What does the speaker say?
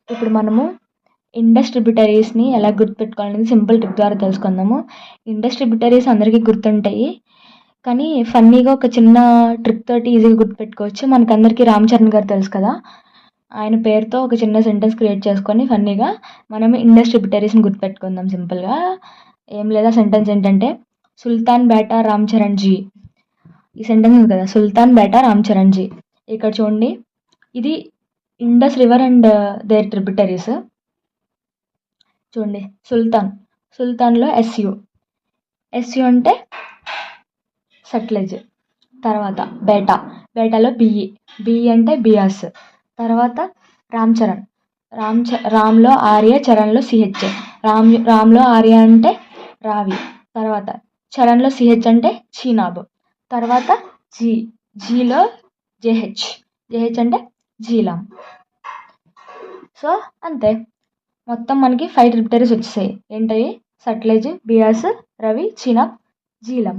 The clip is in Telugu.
ఇప్పుడు మనము ఇండస్ ట్రిబ్యూటరీస్ని ఎలా గుర్తుపెట్టుకోవాలనేది సింపుల్ ట్రిక్ ద్వారా తెలుసుకుందాము. ఇండస్ ట్రిబ్యూటరీస్ అందరికీ గుర్తుంటాయి, కానీ ఫన్నీగా ఒక చిన్న ట్రిక్ తోటి ఈజీగా గుర్తుపెట్టుకోవచ్చు. మనకందరికీ రామ్ చరణ్ గారు తెలుసు కదా, ఆయన పేరుతో ఒక చిన్న సెంటెన్స్ క్రియేట్ చేసుకొని ఫన్నీగా మనం ఇండస్ ట్రిబ్యూటరీస్ని గుర్తుపెట్టుకుందాం సింపుల్గా. ఏం లేదా, సెంటెన్స్ ఏంటంటే సుల్తాన్ బేటా రామ్ చరణ్ జీ. ఈ సెంటెన్స్ ఉంది కదా, సుల్తాన్ బేటా రామ్ చరణ్ జీ. ఇక్కడ చూడండి, ఇది Indus river and their tributaries. చూడండి, సుల్తాన్లో ఎస్యు అంటే సట్లెజ్. తర్వాత బేటాలో బిఈ అంటే బియాస్. తర్వాత రామ్ చరణ్, రామ్లో ఆర్య, చరణ్లో సిహెచ్. రామ్లో ఆర్య అంటే రావి. తర్వాత చరణ్లో సిహెచ్ అంటే చీనాబ్. తర్వాత జీలో జేహెచ్ అంటే జీలం. సో అంతే, మొత్తం మనకి 5 ట్రిబ్యూటరీస్ వచ్చేసాయి. ఏంటవి? సట్లెజ్, బియాస్, రవి, చీనాబ్, జీలం.